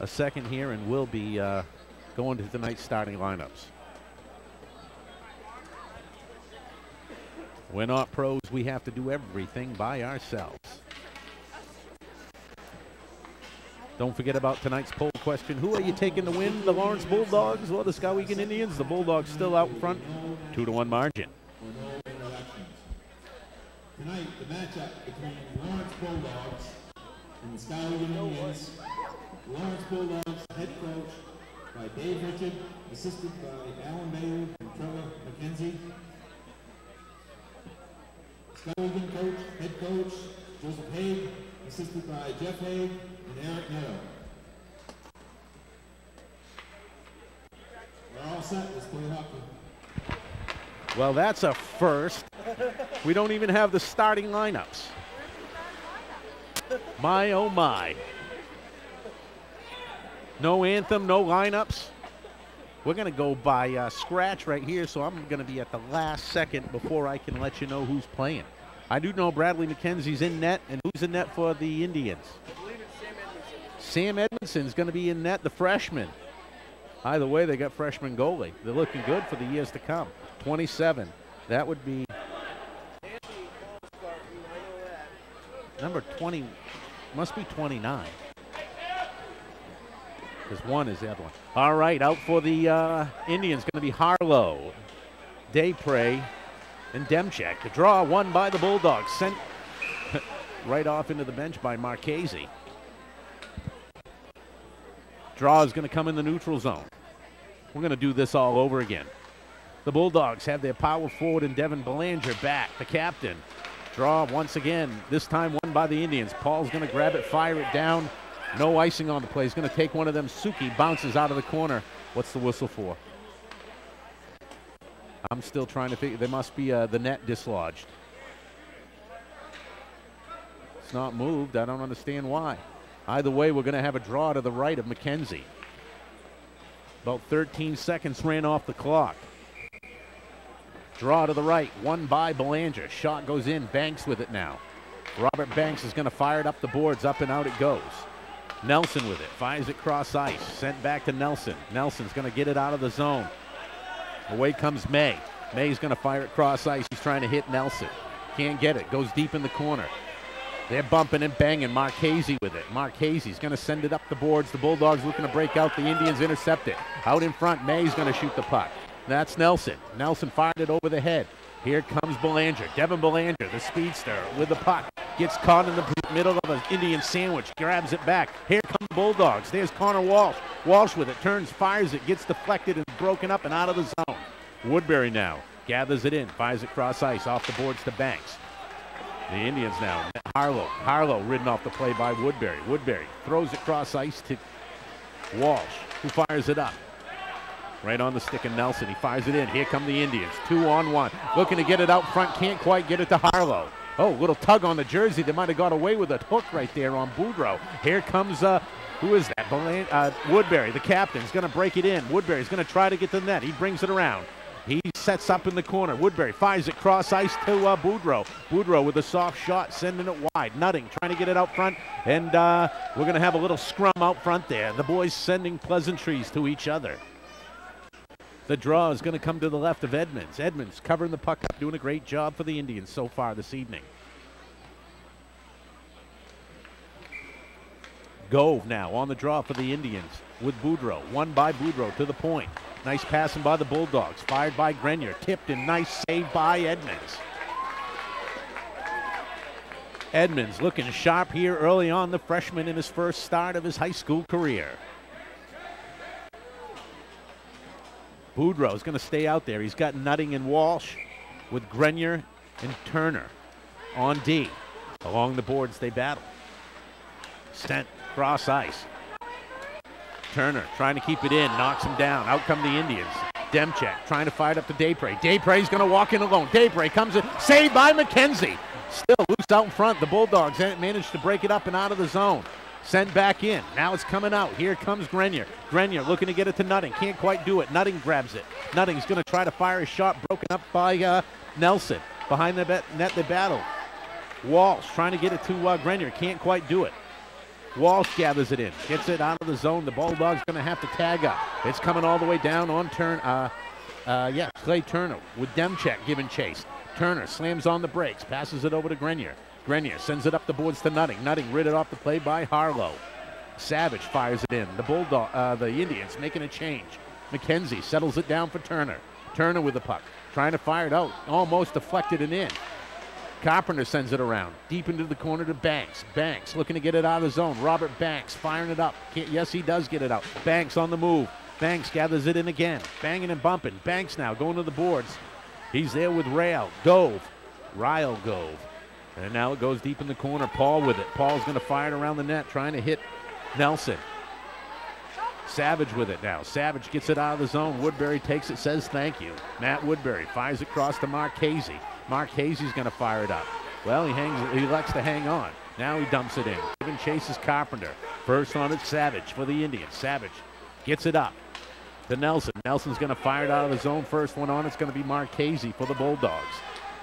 a second here and will be going to tonight's starting lineups. We're not pros. We have to do everything by ourselves. Don't forget about tonight's poll question. Who are you taking to win, the Lawrence Bulldogs or the Skowhegan Indians? The Bulldogs still out in front, 2-1 margin. Tonight, the matchup between Lawrence Bulldogs and the Skowhegan Indians. Lawrence Bulldogs head coach by Dave Richard, assisted by Alan Bailey and Trevor McKenzie. Skowhegan coach, head coach, Joseph Haig, assisted by Jeff Haig and Eric Netto. We're all set, let's play hockey. Well, that's a first. We don't even have the starting lineups. My, oh my. No anthem, no lineups. We're going to go by scratch right here, so I'm going to be at the last second before I can let you know who's playing. I do know Bradley McKenzie's in net, and who's in net for the Indians? I believe it's Sam Edmondson. Sam Edmondson's going to be in net, the freshman. Either way, they got freshman goalie. They're looking good for the years to come. 27. That would be number 20. Must be 29. Because one is the other one. All right, out for the Indians going to be Harlow, Daypre, and Demchek. The draw won by the Bulldogs. Sent right off into the bench by Marchese. Draw is going to come in the neutral zone. We're going to do this all over again. The Bulldogs have their power forward and Devin Belanger back, the captain. Draw once again, this time won by the Indians. Paul's going to grab it, fire it down. No icing on the play. He's going to take one of them. Suki bounces out of the corner. What's the whistle for? I'm still trying to figure. There must be the net dislodged. It's not moved. I don't understand why. Either way, we're going to have a draw to the right of McKenzie. About 13 seconds ran off the clock. Draw to the right, won by Belanger. Shot goes in, Banks with it now. Robert Banks is going to fire it up the boards, up and out it goes. Nelson with it, fires it cross ice, sent back to Nelson. Nelson's going to get it out of the zone. Away comes May. May's going to fire it cross ice. He's trying to hit Nelson. Can't get it, goes deep in the corner. They're bumping and banging. Marchese with it. Marchese's going to send it up the boards. The Bulldogs looking to break out. The Indians intercept it. Out in front, May's going to shoot the puck. That's Nelson. Nelson fired it over the head. Here comes Belanger. Devin Belanger, the speedster, with the puck. Gets caught in the middle of an Indian sandwich. Grabs it back. Here come the Bulldogs. There's Connor Walsh. Walsh with it. Turns, fires it. Gets deflected and broken up and out of the zone. Woodbury now gathers it in. Fires it cross ice. Off the boards to Banks. The Indians now. Harlow. Harlow ridden off the play by Woodbury. Woodbury throws it cross ice to Walsh, who fires it up. Right on the stick of Nelson. He fires it in. Here come the Indians. 2-on-1. Looking to get it out front. Can't quite get it to Harlow. Oh, little tug on the jersey. They might have got away with a hook right there on Boudreau. Here comes, who is that? Woodbury, the captain, is going to break it in. Woodbury's going to try to get the net. He brings it around. He sets up in the corner. Woodbury fires it cross ice to Boudreau. Boudreau with a soft shot, sending it wide. Nutting trying to get it out front. And we're going to have a little scrum out front there. The boys sending pleasantries to each other. The draw is going to come to the left of Edmonds. Edmonds covering the puck up, doing a great job for the Indians so far this evening. Gove now on the draw for the Indians with Boudreau. Won by Boudreau to the point. Nice passing by the Bulldogs. Fired by Grenier. Tipped and nice save by Edmonds. Edmonds looking sharp here early on, the freshman in his first start of his high school career. Boudreau is going to stay out there. He's got Nutting and Walsh with Grenier and Turner on D. Along the boards they battle. Stent cross ice. Turner trying to keep it in, knocks him down. Out come the Indians. Demchek trying to fire it up to Daypre. Daypre's going to walk in alone. Daypre comes in, saved by McKenzie. Still loose out in front. The Bulldogs managed to break it up and out of the zone. Sent back in. Now it's coming out. Here comes Grenier. Grenier looking to get it to Nutting. Can't quite do it. Nutting grabs it. Nutting's going to try to fire a shot, broken up by Nelson. Behind the net, they battle. Walsh trying to get it to Grenier. Can't quite do it. Walsh gathers it in, gets it out of the zone. The Bulldogs going to have to tag up. It's coming all the way down on turn. Clay Turner with Demchek giving chase. Turner slams on the brakes, passes it over to Grenier. Grenier sends it up the boards to Nutting. Nutting rid it off the play by Harlow. Savage fires it in. The Indians making a change. McKenzie settles it down for Turner. Turner with the puck, trying to fire it out, almost deflected and in. Carpenter sends it around, deep into the corner to Banks. Banks looking to get it out of the zone. Robert Banks firing it up. Yes, he does get it out. Banks on the move. Banks gathers it in again, banging and bumping. Banks now going to the boards. He's there with Ryle Gove. And now it goes deep in the corner. Paul with it. Paul's going to fire it around the net, trying to hit Nelson. Savage with it now. Savage gets it out of the zone. Woodbury takes it, says thank you. Matt Woodbury fires it across to Marchese. Marchese's going to fire it up. Well, he elects to hang on. Now he dumps it in. Even chases Carpenter. First on it, Savage for the Indians. Savage gets it up to Nelson. Nelson's going to fire it out of the zone. First one on it's going to be Marchese for the Bulldogs.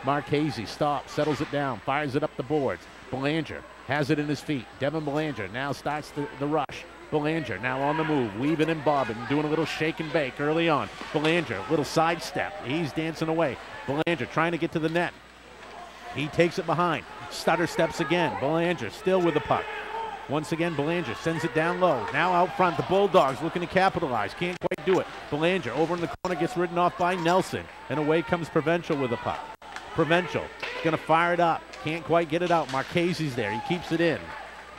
Marchese stops, settles it down, fires it up the boards. Belanger has it in his feet. Devin Belanger now starts the rush. Belanger now on the move, weaving and bobbing, doing a little shake and bake early on. Belanger, little sidestep. He's dancing away. Belanger trying to get to the net. He takes it behind. Stutter steps again. Belanger still with the puck. Once again, Belanger sends it down low. Now out front, the Bulldogs looking to capitalize. Can't quite do it. Belanger over in the corner gets ridden off by Nelson. And away comes Provincial with the puck. Provincial going to fire it up. Can't quite get it out. Marchese's there. He keeps it in.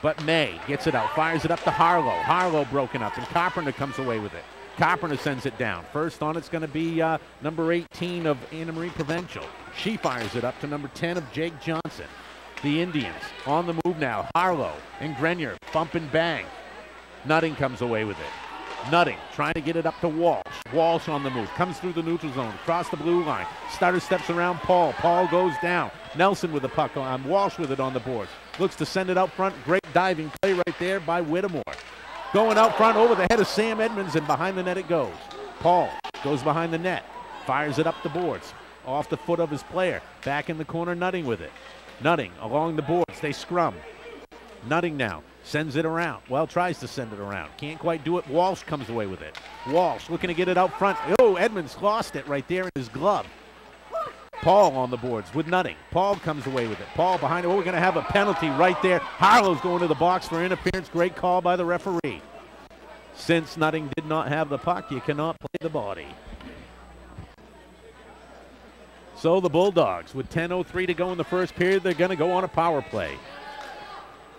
But May gets it out. Fires it up to Harlow. Harlow broken up. And Carpenter comes away with it. Carpenter sends it down. First on it's going to be number 18 of Anna Marie Provincial. She fires it up to number 10 of Jake Johnson. The Indians on the move now. Harlow and Grenier bump and bang. Nutting comes away with it. Nutting trying to get it up to Walsh. Walsh on the move. Comes through the neutral zone. Across the blue line. Starter steps around Paul. Paul goes down. Nelson with the puck on. Walsh with it on the boards. Looks to send it out front. Great diving play right there by Whittemore. Going out front over the head of Sam Edmonds, and behind the net it goes. Paul goes behind the net. Fires it up the boards. Off the foot of his player. Back in the corner, Nutting with it. Nutting along the boards. They scrum. Nutting now sends it around. Well, tries to send it around. Can't quite do it. Walsh comes away with it. Walsh looking to get it out front. Oh, Edmonds lost it right there in his glove. Paul on the boards with Nutting. Paul comes away with it. Paul behind it. Oh, we're going to have a penalty right there. Harlow's going to the box for interference. Great call by the referee. Since Nutting did not have the puck, you cannot play the body. So the Bulldogs, with 10:03 to go in the first period, they're going to go on a power play.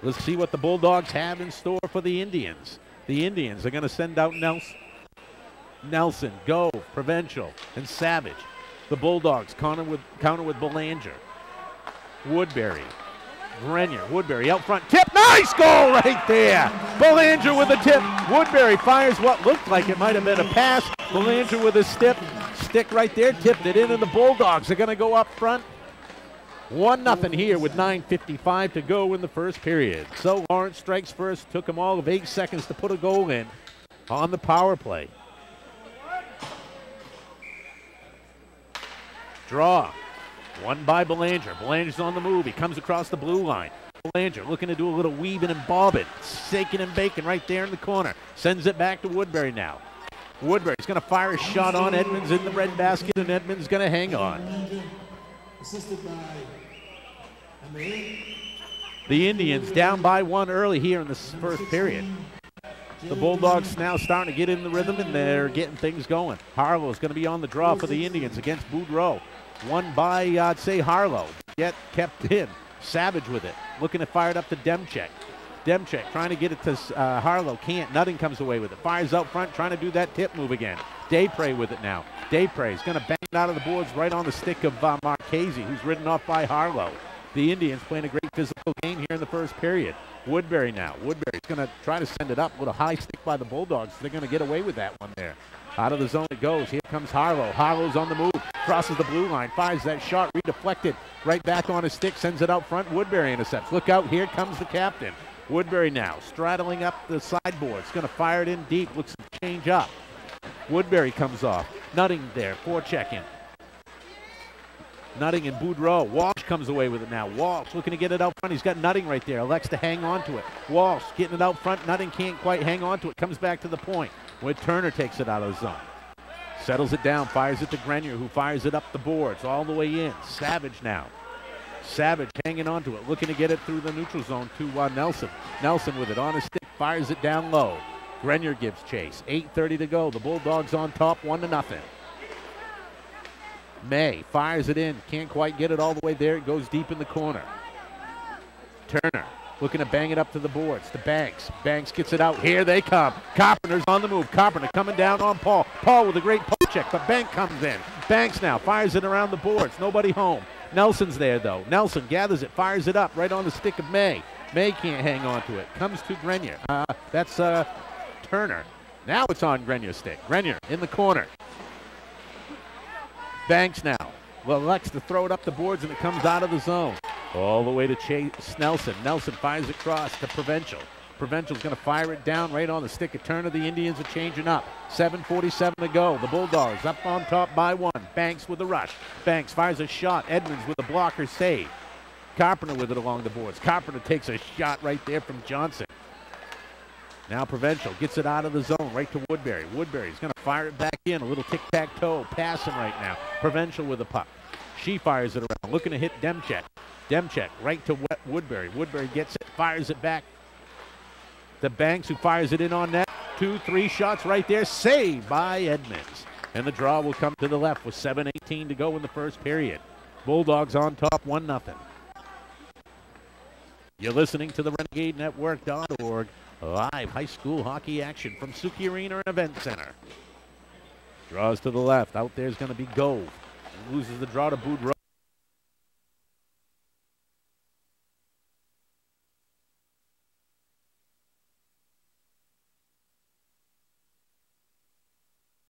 Let's see what the Bulldogs have in store for the Indians. The Indians are going to send out Nelson, Gove, Provincial, and Savage. The Bulldogs counter with Belanger. Woodbury. Grenier. Woodbury out front. Tip. Nice goal right there. Belanger with a tip. Woodbury fires what looked like it might have been a pass. Belanger with a stick right there. Tipped it in, and the Bulldogs are going to go up front. 1-0 here with 9:55 to go in the first period. So Lawrence strikes first. Took him all of 8 seconds to put a goal in on the power play. Draw. Won by Belanger. Belanger's on the move. He comes across the blue line. Belanger looking to do a little weaving and bobbing. Shaking and baking right there in the corner. Sends it back to Woodbury now. Woodbury's going to fire a shot on Edmonds in the red basket, and Edmonds going to hang on. Assisted by The Indians down by 1 early here in this first period. The Bulldogs now starting to get in the rhythm, and they're getting things going. Harlow's going to be on the draw for the Indians against Boudreau. Won by, I'd say, Harlow, yet kept in. Savage with it, looking to fire it up to Demchek. Demchek trying to get it to Harlow, can't. Nutting comes away with it. Fires out front, trying to do that tip move again. Daypre with it now. Daypre's going to bang it out of the boards right on the stick of Marchese, who's ridden off by Harlow. The Indians playing a great physical game here in the first period. Woodbury now. Woodbury's going to try to send it up with a high stick by the Bulldogs. They're going to get away with that one there. Out of the zone it goes. Here comes Harlow. Harlow's on the move. Crosses the blue line. Fires that shot. Redeflected. Right back on his stick. Sends it out front. Woodbury intercepts. Look out. Here comes the captain. Woodbury now. Straddling up the sideboards. Going to fire it in deep. Looks to change up. Woodbury comes off. Nutting there. Forecheck in. Nutting and Boudreau. Walsh comes away with it now. Walsh looking to get it out front. He's got Nutting right there. Elects to hang on to it. Walsh getting it out front. Nutting can't quite hang on to it. Comes back to the point where Turner takes it out of the zone. Settles it down, fires it to Grenier, who fires it up the boards all the way in. Savage now. Savage hanging on to it, looking to get it through the neutral zone to Nelson. Nelson with it on his stick, fires it down low. Grenier gives chase. 8:30 to go. The Bulldogs on top, 1-0. May fires it in. Can't quite get it all the way there. It goes deep in the corner. Turner looking to bang it up to the boards. To Banks. Banks gets it out. Here they come. Carpenter's on the move. Carpenter coming down on Paul. Paul with a great poke check, but Banks comes in. Banks now fires it around the boards. Nobody home. Nelson's there, though. Nelson gathers it, fires it up right on the stick of May. May can't hang on to it. Comes to Grenier. That's Turner. Now it's on Grenier's stick. Grenier in the corner. Banks now. Well, elects to throw it up the boards, and it comes out of the zone. All the way to Chase Nelson. Nelson fires it across to Provincial. Provincial's going to fire it down right on the stick of Turner. The Indians are changing up. 7:47 to go. The Bulldogs up on top by 1. Banks with the rush. Banks fires a shot. Edmonds with a blocker save. Carpenter with it along the boards. Carpenter takes a shot right there from Johnson. Now Provincial gets it out of the zone right to Woodbury. Woodbury's going to fire it back in. A little tic-tac-toe passing right now. Provincial with the puck. She fires it around. Looking to hit Demchek. Demchek right to Woodbury. Woodbury gets it. Fires it back to Banks, who fires it in on net. 2-3 shots right there. Saved by Edmonds. And the draw will come to the left with 7:18 to go in the first period. Bulldogs on top 1-0. You're listening to the RenegadeNetwork.org. Live high school hockey action from Suki Arena and Event Center. Draws to the left. Out there's going to be Gove. Loses the draw to Boudreau.